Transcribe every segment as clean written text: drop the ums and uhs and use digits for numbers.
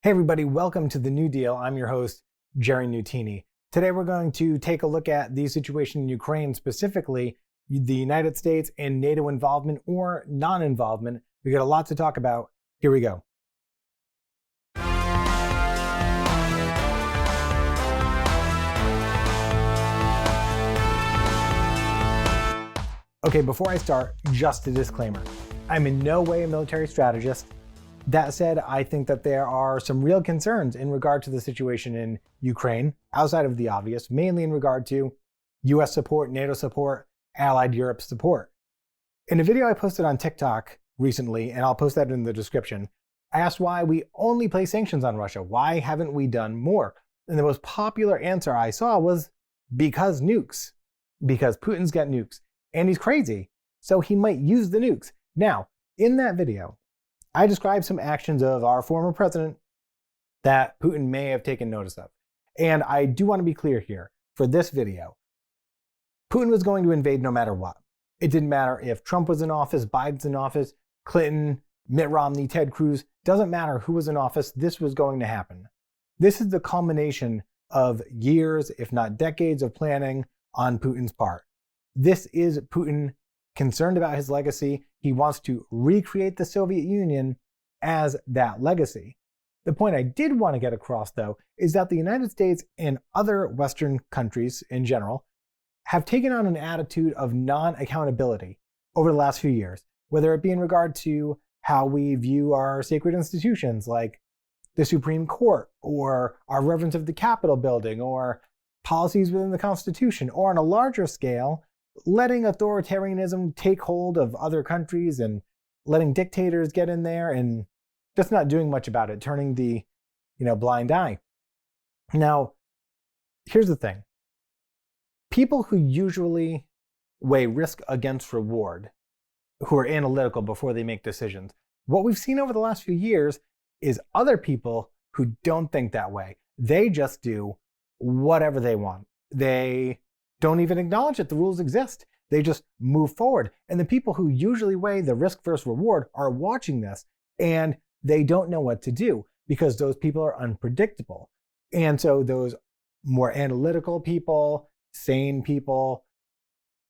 Hey everybody, welcome to The New Deal. I'm your host, Jerry Nutini. Today we're going to take a look at the situation in Ukraine, specifically the United States and NATO involvement or non-involvement. We got a lot to talk about. Here we go. Okay, before I start, just a disclaimer. I'm in no way a military strategist. That said, I think that there are some real concerns in regard to the situation in Ukraine, outside of the obvious, mainly in regard to US support, NATO support, allied Europe support. In a video I posted on TikTok recently, and I'll post that in the description, I asked why we only place sanctions on Russia. Why haven't we done more? And the most popular answer I saw was because nukes. Because Putin's got nukes. And he's crazy, so he might use the nukes. Now, in that video, I described some actions of our former president that Putin may have taken notice of. And I do want to be clear here, for this video, Putin was going to invade no matter what. It didn't matter if Trump was in office, Biden's in office, Clinton, Mitt Romney, Ted Cruz, doesn't matter who was in office, this was going to happen. This is the culmination of years, if not decades, of planning on Putin's part. This is Putin concerned about his legacy. He wants to recreate the Soviet Union as that legacy. The point I did want to get across, though, is that the United States and other Western countries in general have taken on an attitude of non-accountability over the last few years, whether it be in regard to how we view our sacred institutions like the Supreme Court, or our reverence of the Capitol building, or policies within the Constitution, or on a larger scale, letting authoritarianism take hold of other countries and letting dictators get in there and just not doing much about it, turning the blind eye. Now, here's the thing. People who usually weigh risk against reward, who are analytical before they make decisions, what we've seen over the last few years is other people who don't think that way. They just do whatever they want. They don't even acknowledge that the rules exist. They just move forward. And the people who usually weigh the risk versus reward are watching this, and they don't know what to do because those people are unpredictable. And so those more analytical people, sane people,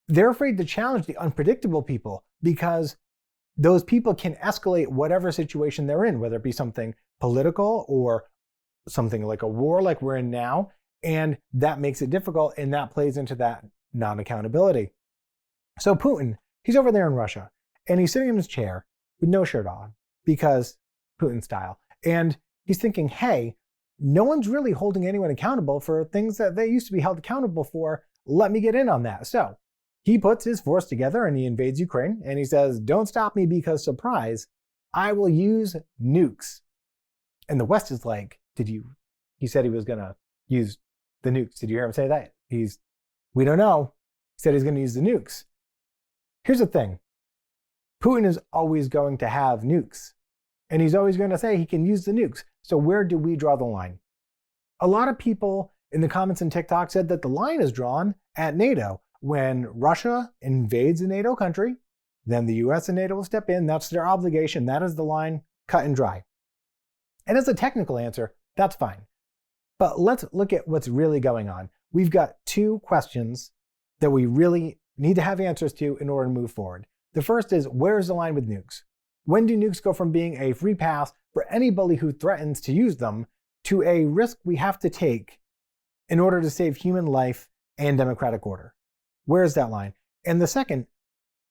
they're afraid to challenge the unpredictable people because those people can escalate whatever situation they're in, whether it be something political or something like a war like we're in now. And that makes it difficult, and that plays into that non-accountability. So Putin, he's over there in Russia, and he's sitting in his chair with no shirt on, because Putin style. And he's thinking, hey, no one's really holding anyone accountable for things that they used to be held accountable for. Let me get in on that. So he puts his force together and he invades Ukraine, and he says, don't stop me because, surprise, I will use nukes. And the West is like, he said he was going to use the nukes. Did you hear him say that? We don't know. He said he's going to use the nukes. Here's the thing. Putin is always going to have nukes. And he's always going to say he can use the nukes. So where do we draw the line? A lot of people in the comments in TikTok said that the line is drawn at NATO. When Russia invades a NATO country, then the US and NATO will step in. That's their obligation. That is the line, cut and dry. And as a technical answer, that's fine. But let's look at what's really going on. We've got two questions that we really need to have answers to in order to move forward. The first is, where's the line with nukes? When do nukes go from being a free pass for anybody who threatens to use them to a risk we have to take in order to save human life and democratic order? Where's that line? And the second,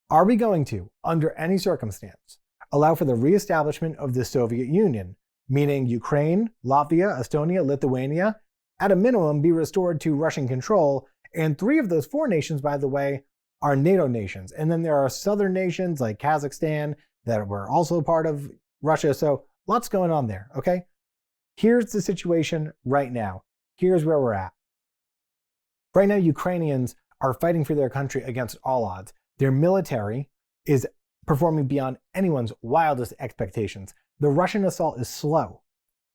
are we going to, under any circumstance, allow for the reestablishment of the Soviet Union, meaning Ukraine, Latvia, Estonia, Lithuania, at a minimum be restored to Russian control? And 3 of those 4 nations, by the way, are NATO nations. And then there are southern nations like Kazakhstan that were also part of Russia. So lots going on there, okay? Here's the situation right now. Here's where we're at. Right now, Ukrainians are fighting for their country against all odds. Their military is performing beyond anyone's wildest expectations. The Russian assault is slow.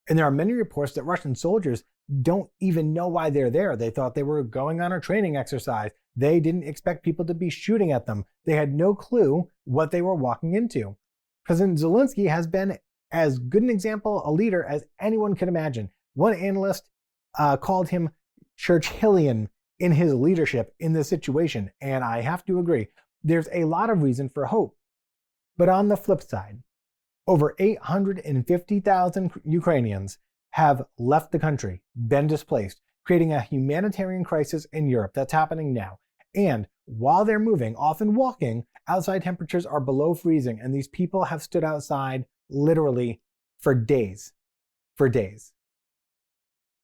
And there are many reports that Russian soldiers don't even know why they're there. They thought they were going on a training exercise. They didn't expect people to be shooting at them. They had no clue what they were walking into. President Zelensky has been as good an example, a leader as anyone could imagine. One analyst called him Churchillian in his leadership in this situation, and I have to agree. There's a lot of reason for hope. But on the flip side, over 850,000 Ukrainians have left the country, been displaced, creating a humanitarian crisis in Europe that's happening now. And while they're moving, often walking, outside temperatures are below freezing, and these people have stood outside literally for days. For days.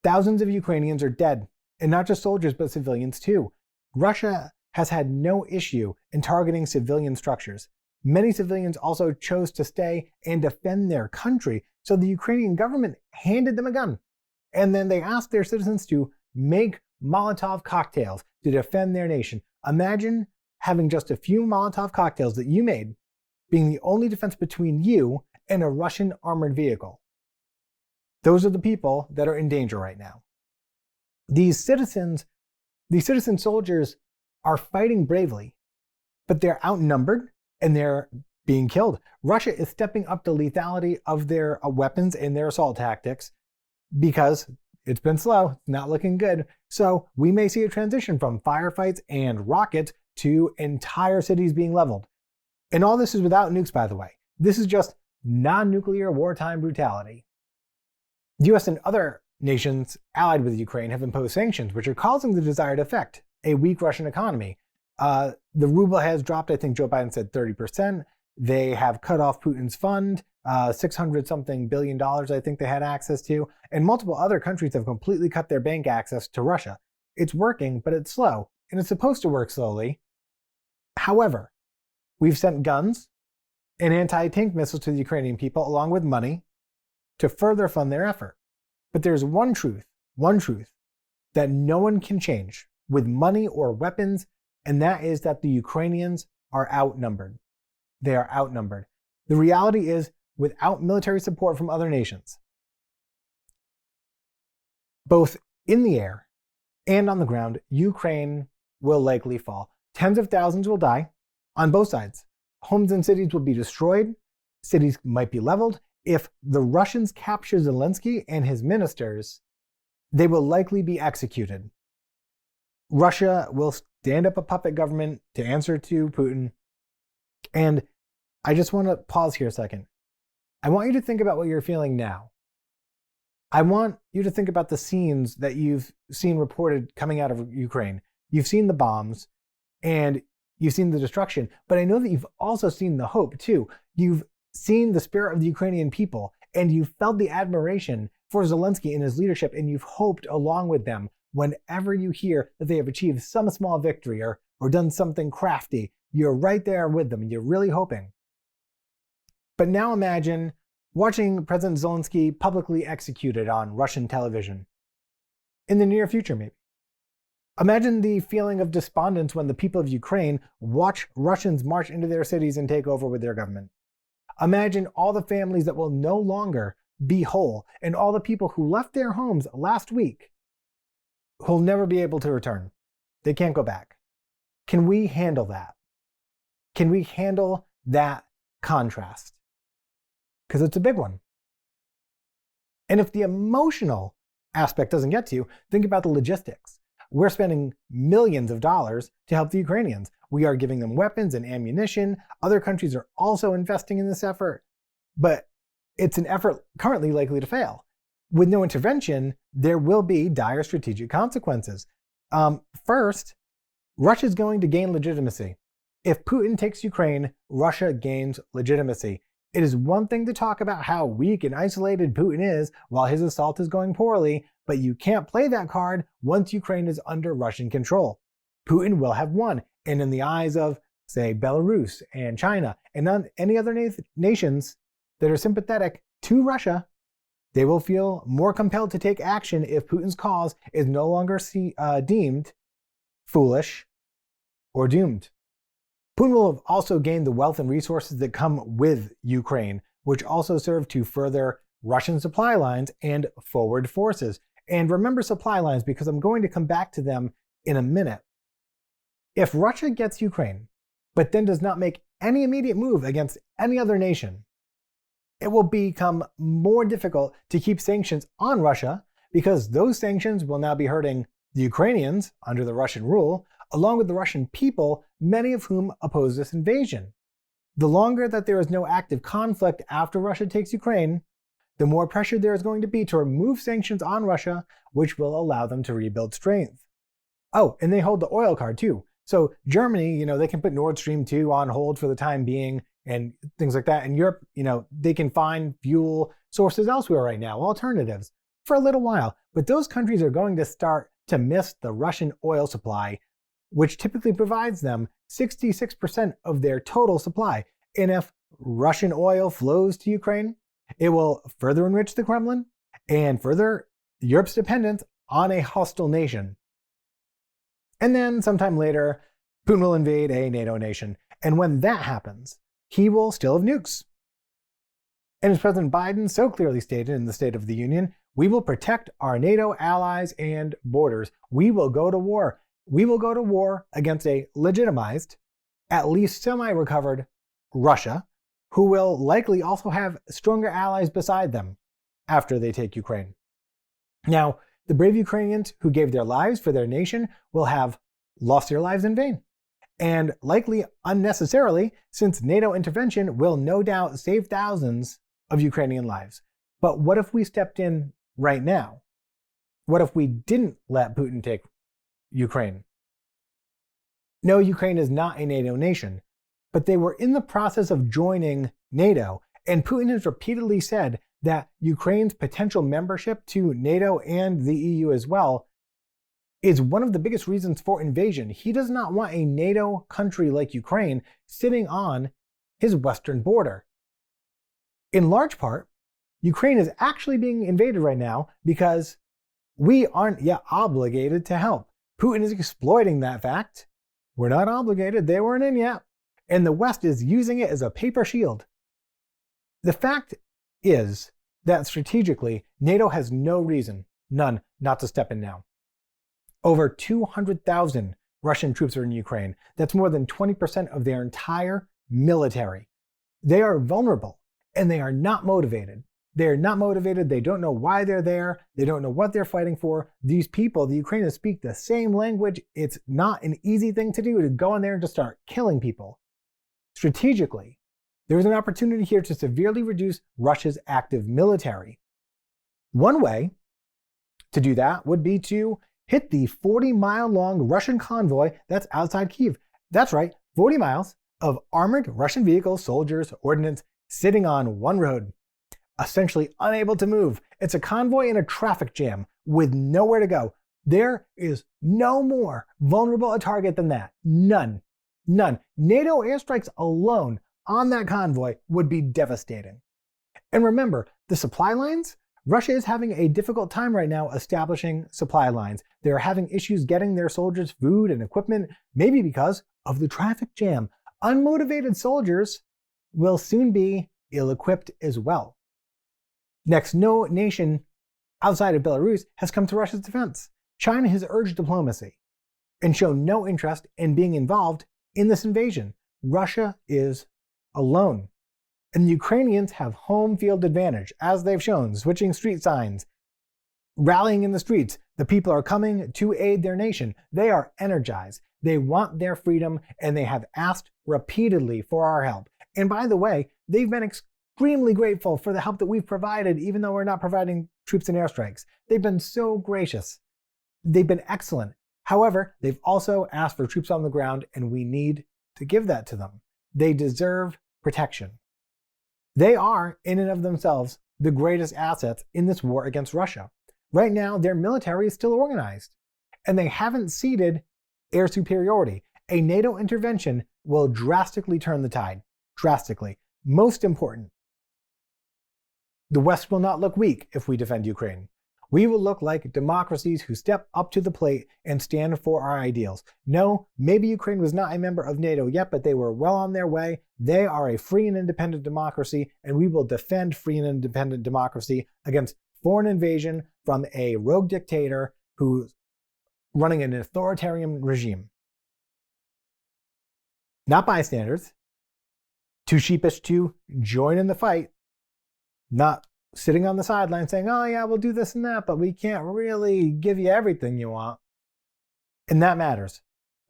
Thousands of Ukrainians are dead, and not just soldiers, but civilians too. Russia has had no issue in targeting civilian structures. Many civilians also chose to stay and defend their country, so the Ukrainian government handed them a gun. And then they asked their citizens to make Molotov cocktails to defend their nation. Imagine having just a few Molotov cocktails that you made being the only defense between you and a Russian armored vehicle. Those are the people that are in danger right now. These citizen soldiers are fighting bravely, but they're outnumbered and they're being killed. Russia is stepping up the lethality of their weapons and their assault tactics because it's been slow, it's not looking good. So we may see a transition from firefights and rockets to entire cities being leveled. And all this is without nukes, by the way. This is just non-nuclear wartime brutality. The US and other nations allied with Ukraine have imposed sanctions, which are causing the desired effect, a weak Russian economy. The ruble has dropped, I think Joe Biden said 30%. They have cut off Putin's fund, $600-something billion I think they had access to, and multiple other countries have completely cut their bank access to Russia. It's working, but it's slow, and it's supposed to work slowly. However, we've sent guns and anti-tank missiles to the Ukrainian people, along with money, to further fund their effort. But there's one truth that no one can change with money or weapons, and that is that the Ukrainians are outnumbered. They are outnumbered. The reality is, without military support from other nations, both in the air and on the ground, Ukraine will likely fall. Tens of thousands will die on both sides. Homes and cities will be destroyed. Cities might be leveled. If the Russians capture Zelensky and his ministers, they will likely be executed. Russia will stand up a puppet government to answer to Putin. And I just want to pause here a second. I want you to think about what you're feeling now. I want you to think about the scenes that you've seen reported coming out of Ukraine. You've seen the bombs and you've seen the destruction, but I know that you've also seen the hope too. You've seen the spirit of the Ukrainian people, and you've felt the admiration for Zelensky and his leadership, and you've hoped along with them whenever you hear that they have achieved some small victory or done something crafty. You're right there with them, and you're really hoping. But now imagine watching President Zelensky publicly executed on Russian television. In the near future, maybe. Imagine the feeling of despondence when the people of Ukraine watch Russians march into their cities and take over with their government. Imagine all the families that will no longer be whole, and all the people who left their homes last week who'll never be able to return. They can't go back. Can we handle that? Can we handle that contrast? Because it's a big one. And if the emotional aspect doesn't get to you, think about the logistics. We're spending millions of dollars to help the Ukrainians. We are giving them weapons and ammunition. Other countries are also investing in this effort. But it's an effort currently likely to fail. With no intervention, there will be dire strategic consequences. First, Russia's going to gain legitimacy. If Putin takes Ukraine, Russia gains legitimacy. It is one thing to talk about how weak and isolated Putin is while his assault is going poorly, but you can't play that card once Ukraine is under Russian control. Putin will have won, and in the eyes of, say, Belarus and China and any other nations that are sympathetic to Russia, they will feel more compelled to take action if Putin's cause is no longer deemed foolish or doomed. Putin will have also gained the wealth and resources that come with Ukraine, which also serve to further Russian supply lines and forward forces. And remember supply lines, because I'm going to come back to them in a minute. If Russia gets Ukraine, but then does not make any immediate move against any other nation, it will become more difficult to keep sanctions on Russia because those sanctions will now be hurting the Ukrainians under the Russian rule, along with the Russian people, many of whom oppose this invasion. The longer that there is no active conflict after Russia takes Ukraine, the more pressure there is going to be to remove sanctions on Russia, which will allow them to rebuild strength. Oh, and they hold the oil card too. So Germany, they can put Nord Stream 2 on hold for the time being and things like that. And Europe, they can find fuel sources elsewhere right now, alternatives, for a little while. But those countries are going to start to miss the Russian oil supply, which typically provides them 66% of their total supply. And if Russian oil flows to Ukraine, it will further enrich the Kremlin and further Europe's dependence on a hostile nation. And then sometime later, Putin will invade a NATO nation. And when that happens, he will still have nukes. And as President Biden so clearly stated in the State of the Union, we will protect our NATO allies and borders. We will go to war. We will go to war against a legitimized, at least semi-recovered Russia, who will likely also have stronger allies beside them after they take Ukraine. Now, the brave Ukrainians who gave their lives for their nation will have lost their lives in vain, and likely unnecessarily, since NATO intervention will no doubt save thousands of Ukrainian lives. But what if we stepped in right now? What if we didn't let Putin take Ukraine? No, Ukraine is not a NATO nation, but they were in the process of joining NATO, and Putin has repeatedly said that Ukraine's potential membership to NATO and the EU as well is one of the biggest reasons for invasion. He does not want a NATO country like Ukraine sitting on his western border. In large part, Ukraine is actually being invaded right now because we aren't yet obligated to help. Putin is exploiting that fact. We're not obligated, they weren't in yet, and the West is using it as a paper shield. The fact is that strategically, NATO has no reason, none, not to step in now. Over 200,000 Russian troops are in Ukraine. That's more than 20% of their entire military. They are vulnerable, and they are not motivated. They are not motivated. They don't know why they're there. They don't know what they're fighting for. These people, the Ukrainians, speak the same language. It's not an easy thing to do to go in there and just start killing people. Strategically, there is an opportunity here to severely reduce Russia's active military. One way to do that would be to hit the 40-mile-long Russian convoy that's outside Kyiv. That's right, 40 miles of armored Russian vehicles, soldiers, ordnance sitting on one road, essentially unable to move. It's a convoy in a traffic jam with nowhere to go. There is no more vulnerable a target than that. None. NATO airstrikes alone on that convoy would be devastating. And remember, the supply lines? Russia is having a difficult time right now establishing supply lines. They're having issues getting their soldiers food and equipment, maybe because of the traffic jam. Unmotivated soldiers will soon be ill-equipped as well. Next, no nation outside of Belarus has come to Russia's defense. China has urged diplomacy and shown no interest in being involved in this invasion. Russia is alone. And the Ukrainians have home field advantage, as they've shown, switching street signs, rallying in the streets. The people are coming to aid their nation. They are energized. They want their freedom, and they have asked repeatedly for our help. And by the way, they've been extremely grateful for the help that we've provided, even though we're not providing troops and airstrikes. They've been so gracious. They've been excellent. However, they've also asked for troops on the ground, and we need to give that to them. They deserve protection. They are, in and of themselves, the greatest assets in this war against Russia. Right now, their military is still organized, and they haven't ceded air superiority. A NATO intervention will drastically turn the tide. Drastically. Most important, the West will not look weak if we defend Ukraine. We will look like democracies who step up to the plate and stand for our ideals. No, maybe Ukraine was not a member of NATO yet, but they were well on their way. They are a free and independent democracy, and we will defend free and independent democracy against foreign invasion from a rogue dictator who's running an authoritarian regime. Not bystanders, too sheepish to join in the fight, not sitting on the sideline saying, oh yeah, we'll do this and that, but we can't really give you everything you want. And that matters.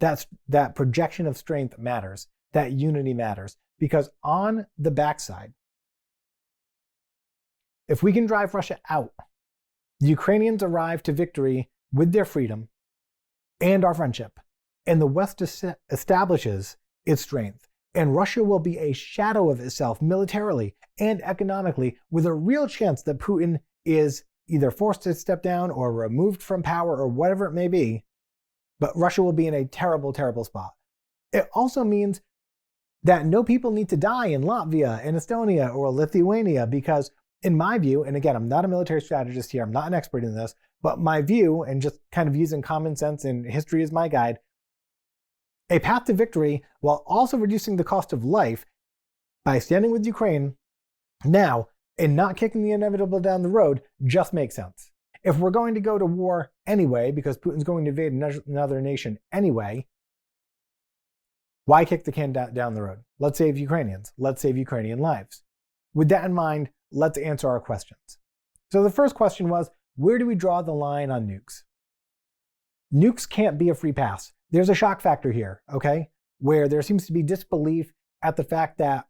That projection of strength matters. That unity matters. Because on the backside, if we can drive Russia out, the Ukrainians arrive to victory with their freedom and our friendship, and the West establishes its strength. And Russia will be a shadow of itself militarily and economically, with a real chance that Putin is either forced to step down or removed from power or whatever it may be. But Russia will be in a terrible, terrible spot. It also means that no people need to die in Latvia and Estonia or Lithuania, because in my view, and again, I'm not a military strategist here, I'm not an expert in this, but my view, and just kind of using common sense and history as my guide, a path to victory while also reducing the cost of life by standing with Ukraine now and not kicking the inevitable down the road just makes sense. If we're going to go to war anyway, because Putin's going to invade another nation anyway, why kick the can down the road? Let's save Ukrainians. Let's save Ukrainian lives. With that in mind, let's answer our questions. So the first question was, where do we draw the line on nukes? Nukes can't be a free pass. There's a shock factor here, okay? Where there seems to be disbelief at the fact that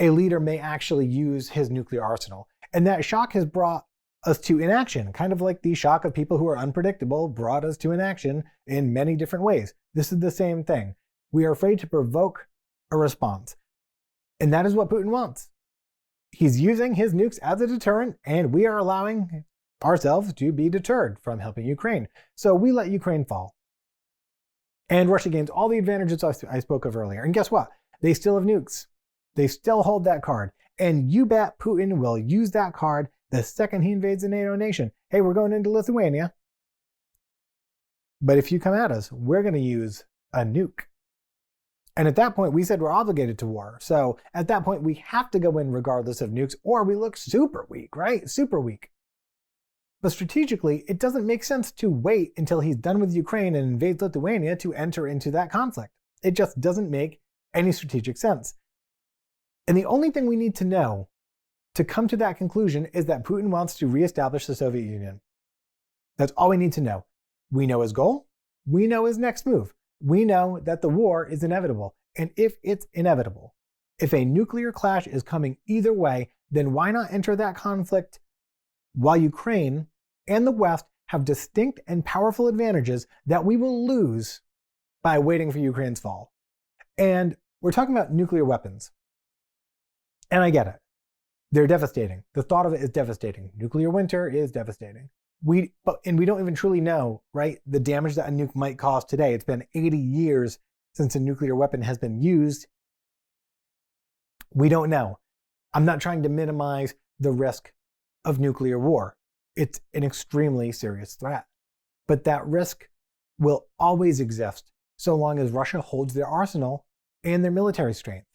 a leader may actually use his nuclear arsenal. And that shock has brought us to inaction, kind of like the shock of people who are unpredictable brought us to inaction in many different ways. This is the same thing. We are afraid to provoke a response. And that is what Putin wants. He's using his nukes as a deterrent, and we are allowing ourselves to be deterred from helping Ukraine. So we let Ukraine fall. And Russia gains all the advantages I spoke of earlier. And guess what? They still have nukes. They still hold that card. And you bet Putin will use that card the second he invades a NATO nation. Hey, we're going into Lithuania. But if you come at us, we're going to use a nuke. And at that point, we said we're obligated to war. So at that point, we have to go in regardless of nukes, or we look super weak, right? Super weak. But strategically, it doesn't make sense to wait until he's done with Ukraine and invades Lithuania to enter into that conflict. It just doesn't make any strategic sense. And the only thing we need to know to come to that conclusion is that Putin wants to reestablish the Soviet Union. That's all we need to know. We know his goal. We know his next move. We know that the war is inevitable. And if it's inevitable, if a nuclear clash is coming either way, then why not enter that conflict while Ukraine and the West have distinct and powerful advantages that we will lose by waiting for Ukraine's fall? And we're talking about nuclear weapons. And I get it. They're devastating. The thought of it is devastating. Nuclear winter is devastating. We don't even truly know, right, the damage that a nuke might cause today. It's been 80 years since a nuclear weapon has been used. We don't know. I'm not trying to minimize the risk of nuclear war. It's an extremely serious threat. But that risk will always exist so long as Russia holds their arsenal and their military strength.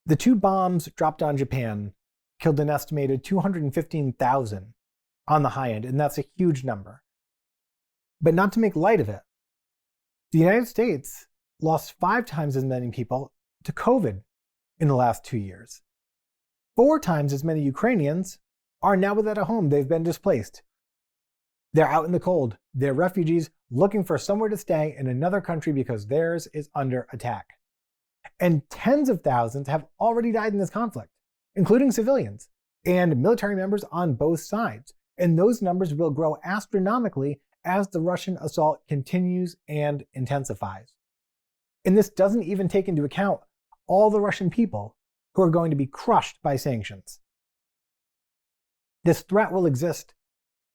The 2 bombs dropped on Japan killed an estimated 215,000 on the high end, and that's a huge number. But not to make light of it, the United States lost 5 times as many people to COVID in the last 2 years. 4 times as many Ukrainians are now without a home. They've been displaced. They're out in the cold. They're refugees looking for somewhere to stay in another country because theirs is under attack. And tens of thousands have already died in this conflict, including civilians and military members on both sides. And those numbers will grow astronomically as the Russian assault continues and intensifies. And this doesn't even take into account all the Russian people who are going to be crushed by sanctions. This threat will exist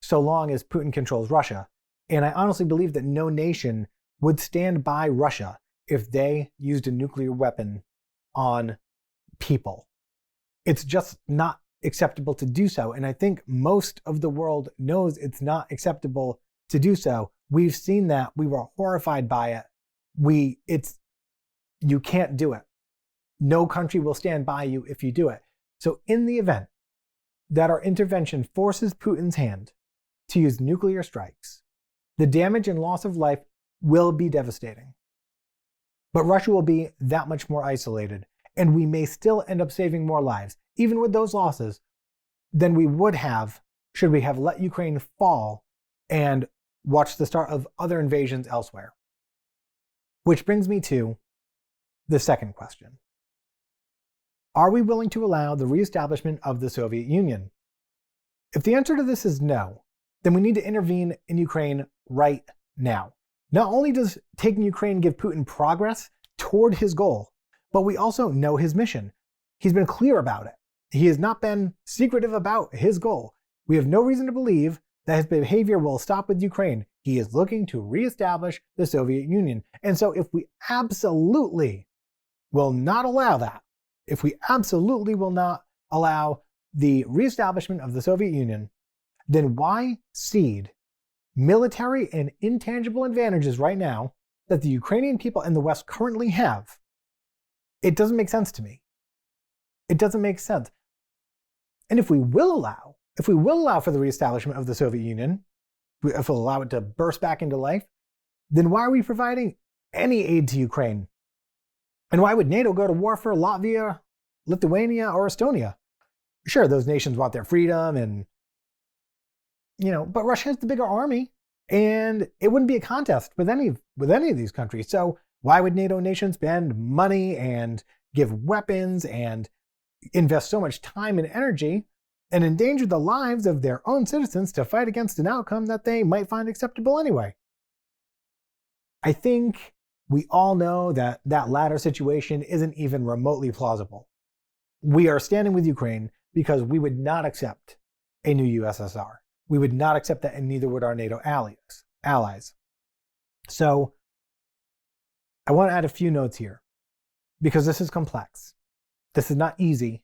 so long as Putin controls Russia. And I honestly believe that no nation would stand by Russia if they used a nuclear weapon on people. It's just not acceptable to do so. And I think most of the world knows it's not acceptable to do so. We've seen that. We were horrified by it. You can't do it. No country will stand by you if you do it. So in the event that our intervention forces Putin's hand to use nuclear strikes, the damage and loss of life will be devastating. But Russia will be that much more isolated, and we may still end up saving more lives, even with those losses, than we would have should we have let Ukraine fall and watched the start of other invasions elsewhere. Which brings me to the second question. Are we willing to allow the reestablishment of the Soviet Union? If the answer to this is no, then we need to intervene in Ukraine right now. Not only does taking Ukraine give Putin progress toward his goal, but we also know his mission. He's been clear about it. He has not been secretive about his goal. We have no reason to believe that his behavior will stop with Ukraine. He is looking to reestablish the Soviet Union. And so if we absolutely will not allow that, if we absolutely will not allow the reestablishment of the Soviet Union, then why cede military and intangible advantages right now that the Ukrainian people and the West currently have? It doesn't make sense to me. It doesn't make sense. And if we will allow for the reestablishment of the Soviet Union, if we'll allow it to burst back into life, then why are we providing any aid to Ukraine? And why would NATO go to war for Latvia, Lithuania, or Estonia? Sure, those nations want their freedom and, but Russia has the bigger army, and it wouldn't be a contest with any of these countries. So why would NATO nations spend money and give weapons and invest so much time and energy and endanger the lives of their own citizens to fight against an outcome that they might find acceptable anyway? I think we all know that that latter situation isn't even remotely plausible. We are standing with Ukraine because we would not accept a new USSR. We would not accept that, and neither would our NATO allies. So I want to add a few notes here because this is complex. This is not easy,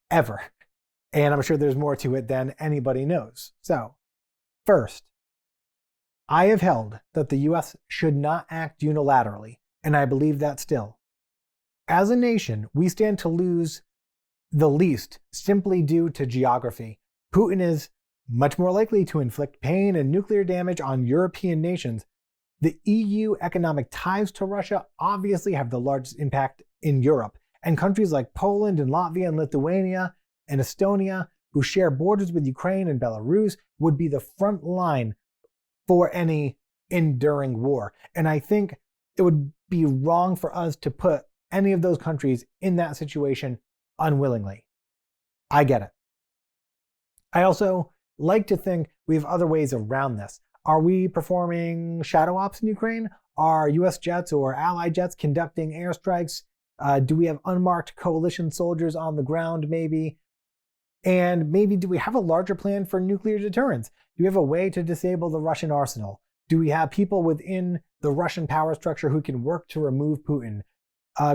ever. And I'm sure there's more to it than anybody knows. So, first, I have held that the US should not act unilaterally, and I believe that still. As a nation, we stand to lose the least simply due to geography. Putin is much more likely to inflict pain and nuclear damage on European nations. The EU economic ties to Russia obviously have the largest impact in Europe, and countries like Poland and Latvia and Lithuania and Estonia, who share borders with Ukraine and Belarus, would be the front line for any enduring war. And I think it would be wrong for us to put any of those countries in that situation unwillingly. I get it. I also like to think we have other ways around this. Are we performing shadow ops in Ukraine? Are US jets or allied jets conducting airstrikes? Do we have unmarked coalition soldiers on the ground maybe? And maybe do we have a larger plan for nuclear deterrence? Do we have a way to disable the Russian arsenal? Do we have people within the Russian power structure who can work to remove Putin?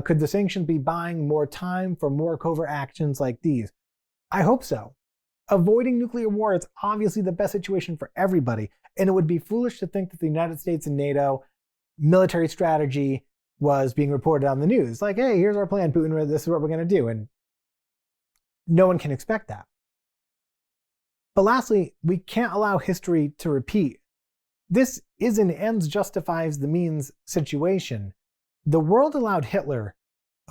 Could the sanctions be buying more time for more covert actions like these? I hope so. Avoiding nuclear war is obviously the best situation for everybody, and it would be foolish to think that the United States and NATO military strategy was being reported on the news. Like, hey, here's our plan, Putin, this is what we're going to do. And no one can expect that. But lastly, we can't allow history to repeat. This is an ends justifies the means situation. The world allowed Hitler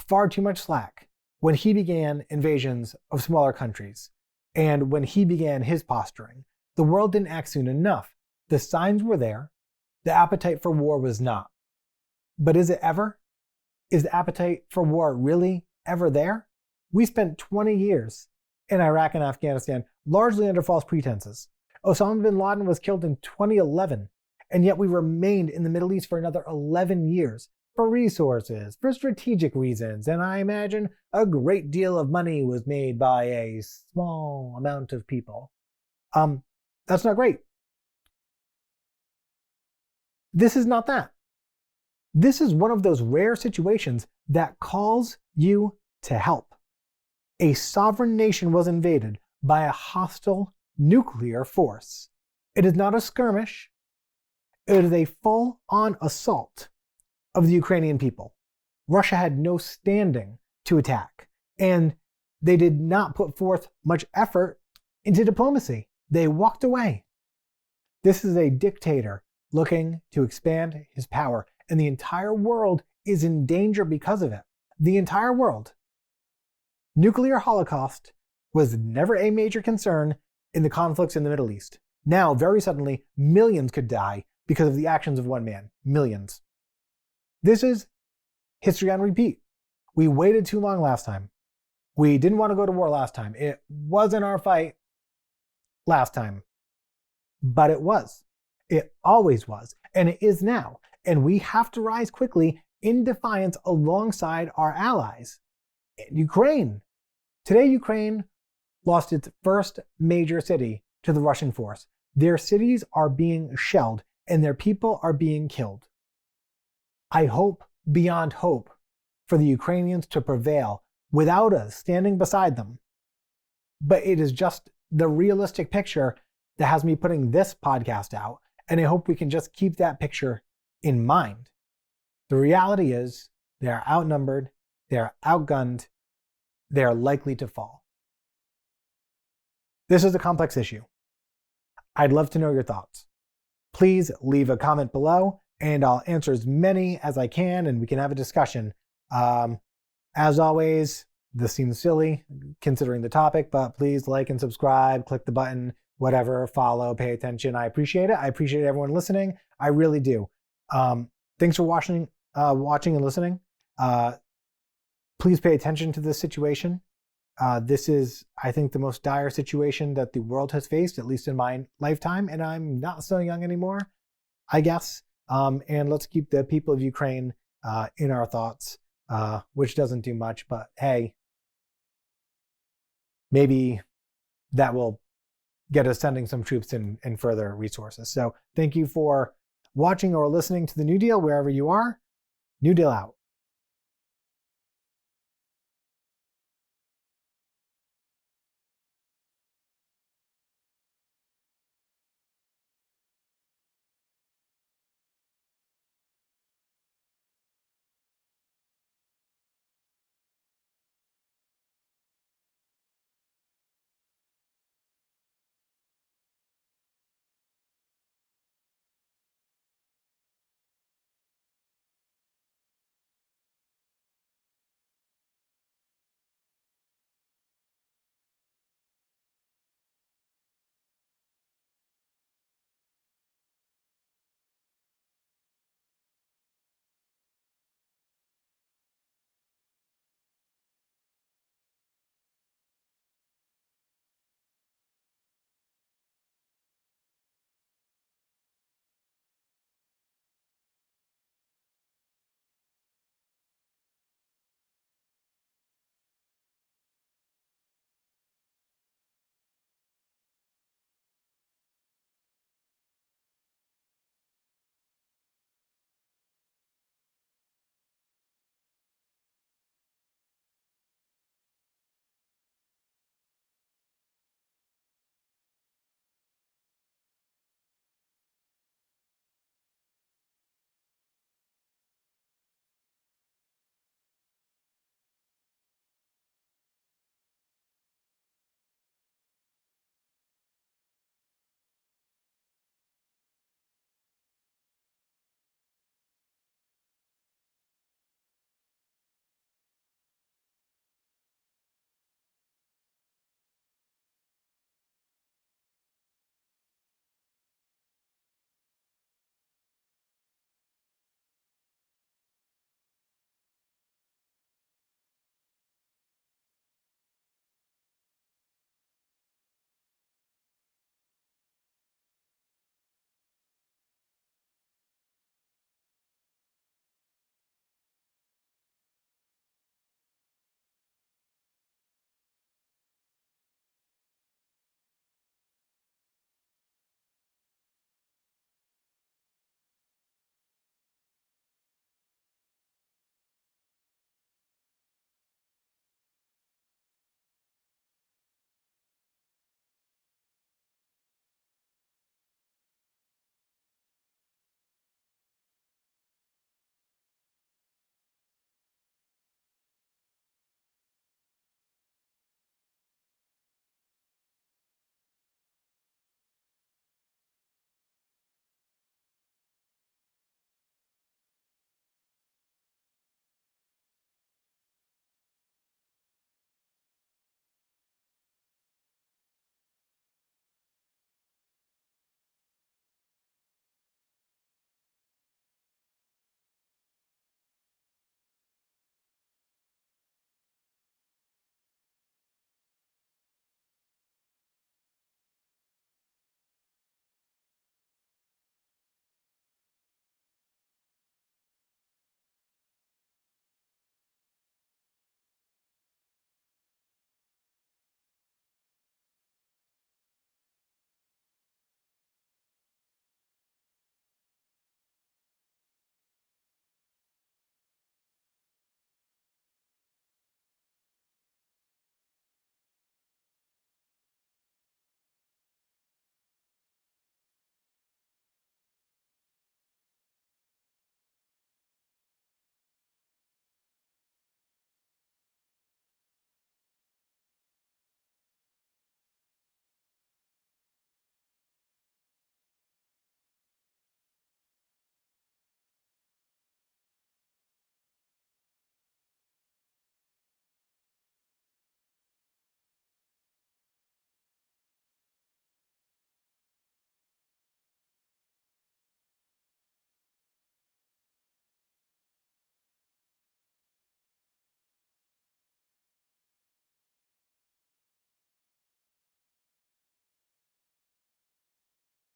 far too much slack when he began invasions of smaller countries and when he began his posturing. The world didn't act soon enough. The signs were there. The appetite for war was not. But is it ever? Is the appetite for war really ever there? We spent 20 years in Iraq and Afghanistan, largely under false pretenses. Osama bin Laden was killed in 2011, and yet we remained in the Middle East for another 11 years for resources, for strategic reasons, and I imagine a great deal of money was made by a small amount of people. That's not great. This is not that. This is one of those rare situations that calls you to help. A sovereign nation was invaded by a hostile nuclear force. It is not a skirmish. It is a full-on assault of the Ukrainian people. Russia had no standing to attack, and they did not put forth much effort into diplomacy. They walked away. This is a dictator looking to expand his power, and the entire world is in danger because of it. the entire world. Nuclear holocaust was never a major concern in the conflicts in the Middle East. Now, very suddenly, millions could die because of the actions of one man. Millions. This is history on repeat. We waited too long last time. We didn't want to go to war last time. It wasn't our fight last time. But it was. It always was. And it is now. And we have to rise quickly in defiance alongside our allies. Ukraine. Today, Ukraine lost its first major city to the Russian force. Their cities are being shelled and their people are being killed. I hope beyond hope for the Ukrainians to prevail without us standing beside them. But it is just the realistic picture that has me putting this podcast out, and I hope we can just keep that picture in mind. The reality is they are outnumbered, they are outgunned, they are likely to fall. This is a complex issue. I'd love to know your thoughts. Please leave a comment below, and I'll answer as many as I can, and we can have a discussion. As always, this seems silly considering the topic, but please like and subscribe, click the button, whatever, follow, pay attention. I appreciate it. I appreciate everyone listening. I really do. Thanks for watching and listening. Please pay attention to this situation. This is, I think, the most dire situation that the world has faced, at least in my lifetime, and I'm not so young anymore, I guess. And let's keep the people of Ukraine in our thoughts, which doesn't do much, but hey, maybe that will get us sending some troops and further resources. So thank you for watching or listening to The New Deal, wherever you are. New Deal out.